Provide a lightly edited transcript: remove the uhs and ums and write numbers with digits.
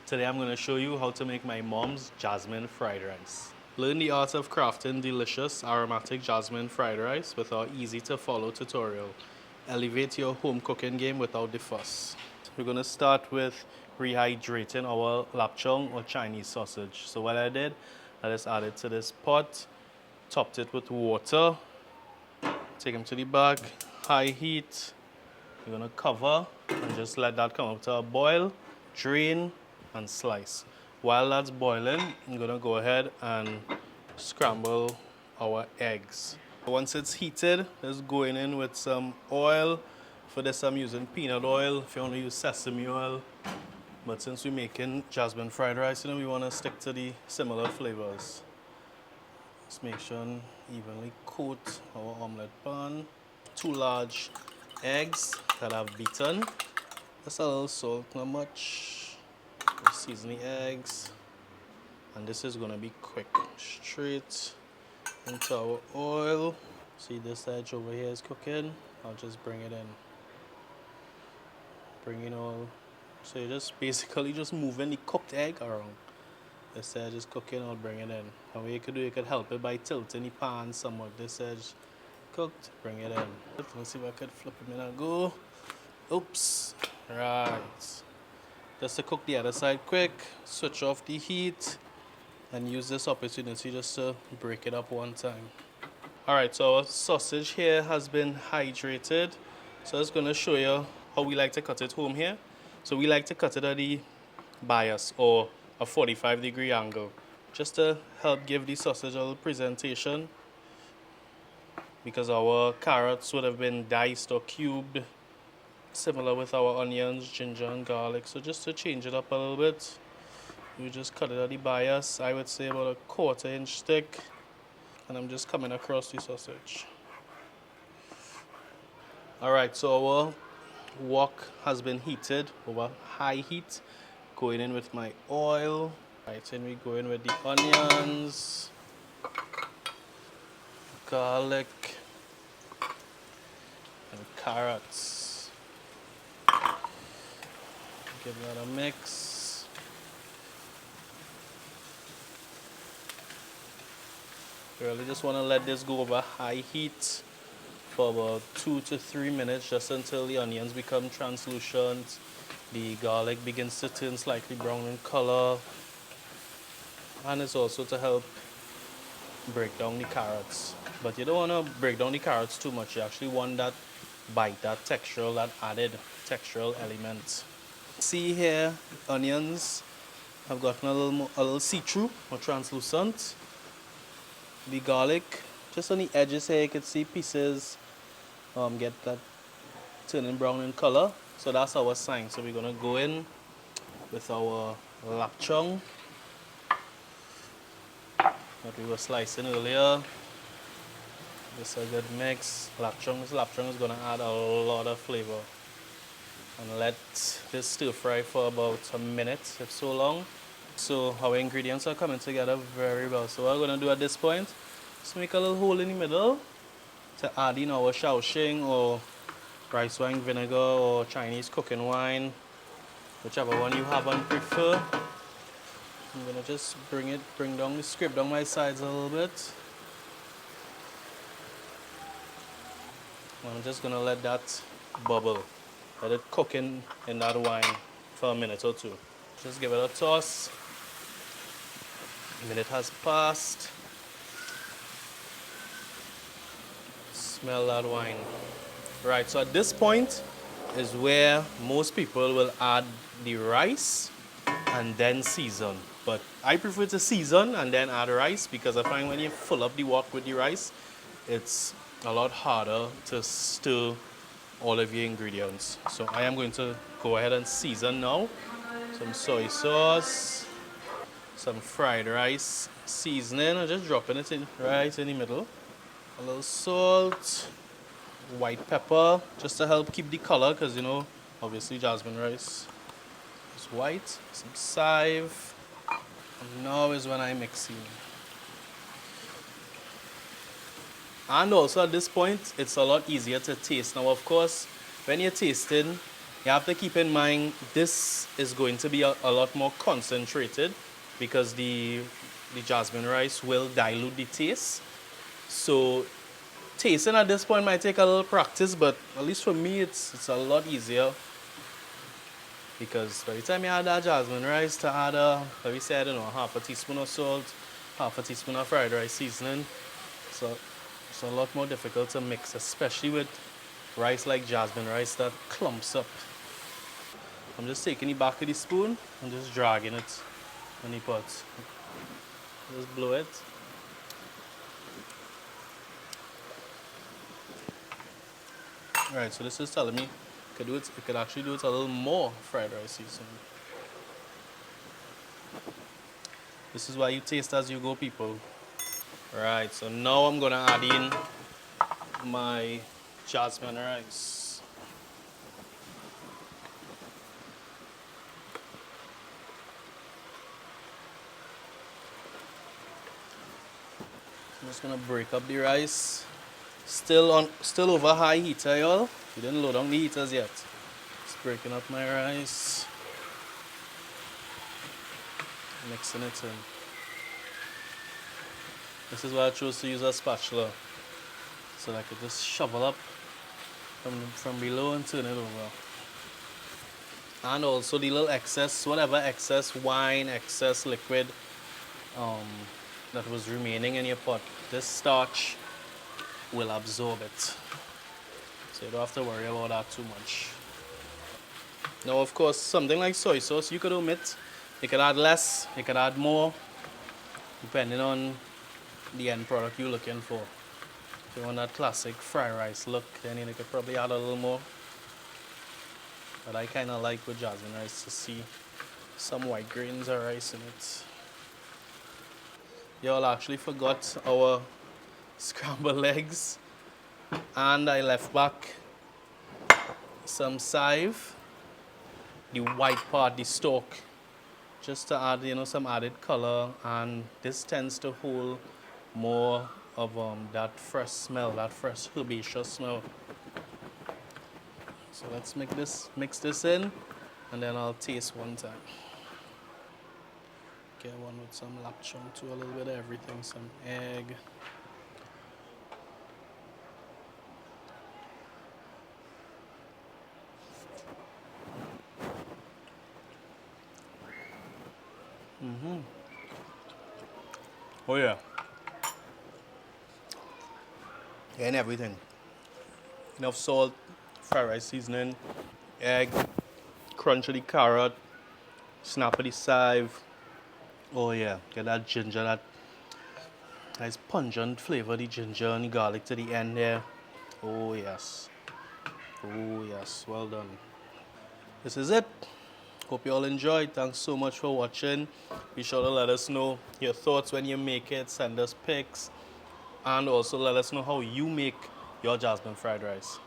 Today I'm going to show you how to make my mom's jasmine fried rice. Learn the art of crafting delicious aromatic jasmine fried rice with our easy to follow tutorial. Elevate your home cooking game without the fuss. We're going to start with rehydrating our lapchong or Chinese sausage. So what I did, I just added to this pot, topped it with water, take them to the back, high heat. We're going to cover and just let that come up to a boil, drain, and slice. While that's boiling, I'm going to go ahead and scramble our eggs. Once it's heated, let's go in with some oil. For this, I'm using peanut oil. If you want to use sesame oil. But since we're making jasmine fried rice, we want to stick to the similar flavors. Just make sure and evenly coat our omelette pan. 2 large eggs that I've beaten. Just a little salt, not much. Season the eggs. And this is going to be quick. Straight into our oil. See this edge over here is cooking. I'll just bring it in. Bring it all. So you're just basically just moving the cooked egg around. This edge is cooking, I'll bring it in. And what you could do, you could help it by tilting the pan somewhat. This edge cooked, bring it in. Let's see if I could flip it in and go. Oops. Right. Just to cook the other side quick, switch off the heat, and use this opportunity just to break it up one time. Alright, so our sausage here has been hydrated. So I'm just going to show you how we like to cut it home here. So we like to cut it at the bias or a 45-degree angle, just to help give the sausage a little presentation, because our carrots would have been diced or cubed, similar with our onions, ginger and garlic. So just to change it up a little bit, we just cut it at the bias. I would say about a 1/4 inch thick, and I'm just coming across the sausage. Alright, so our wok has been heated over high heat. Going in with my oil. Right, then we go in with the onions, garlic, and carrots. Give that a mix. Really just want to let this go over high heat for about 2 to 3 minutes, just until the onions become translucent. The garlic begins to turn slightly brown in color, and it's also to help break down the carrots. But you don't want to break down the carrots too much. You actually want that bite, that textural, that added textural element. See here, onions have gotten a little see-through or translucent. The garlic, just on the edges here, you can see pieces get that turning brown in color. So that's our sign. So we're going to go in with our lapchong that we were slicing earlier. This is a good mix. This lapchong is going to add a lot of flavor. And let this stir fry for about a minute, if so long. So our ingredients are coming together very well. So what we're going to do at this point is make a little hole in the middle to add in our Xaoxing or rice wine vinegar or Chinese cooking wine, whichever one you have and prefer. I'm gonna just scrape down my sides a little bit. I'm just gonna let that bubble, let it cook in that wine for a minute or two. Just give it a toss. A minute has passed. Smell that wine. Right, so at this point is where most people will add the rice and then season. But I prefer to season and then add rice, because I find when you fill up the wok with the rice, it's a lot harder to stir all of your ingredients. So I am going to go ahead and season now. Some soy sauce, some fried rice seasoning. I'm just dropping it in right in the middle. A little salt. White pepper, just to help keep the color, because obviously jasmine rice is white. Some chive, and now is when I'm mixing. And also at this point, it's a lot easier to taste. Now, of course, when you're tasting, You have to keep in mind this is going to be a lot more concentrated because the jasmine rice will dilute the taste. So tasting at this point might take a little practice, but at least for me it's a lot easier because by the time you add that jasmine rice to add like we said, half a teaspoon of salt, half a teaspoon of fried rice seasoning, so it's a lot more difficult to mix, especially with rice like jasmine rice that clumps up. I'm just taking the back of the spoon and just dragging it in the pot. Just blow it. Alright, so this is telling me it could actually do it a little more fried rice seasoning. This is why you taste as you go, people. Right, so now I'm gonna add in my jasmine rice. I'm just gonna break up the rice. Still over high heater, y'all. We didn't load on the heaters yet. Just breaking up my rice. Mixing it in. This is why I chose to use a spatula. So that I could just shovel up from below and turn it over. And also the little excess, whatever excess wine, excess liquid that was remaining in your pot, this starch will absorb it. So you don't have to worry about that too much. Now, of course, something like soy sauce, you could omit. You could add less, you could add more, depending on the end product you're looking for. If you want that classic fried rice look, then you could probably add a little more. But I kind of like with jasmine rice to see some white grains of rice in it. Y'all actually forgot our scrambled eggs, and I left back some chive, the white part, the stalk, just to add some added color, and this tends to hold more of that fresh smell, that fresh herbaceous smell. So let's mix this in, and then I'll taste one time. Get one with some Chong too, a little bit of everything, some egg. Oh yeah. And everything. Enough salt, fried rice seasoning, egg, crunch of the carrot, snap of the chive. Oh yeah, get that ginger, that nice pungent flavor, the ginger and the garlic to the end there. Oh yes. Oh yes, well done. This is it. Hope you all enjoyed. Thanks so much for watching. Be sure to let us know your thoughts when you make it. Send us pics. And also let us know how you make your jasmine fried rice.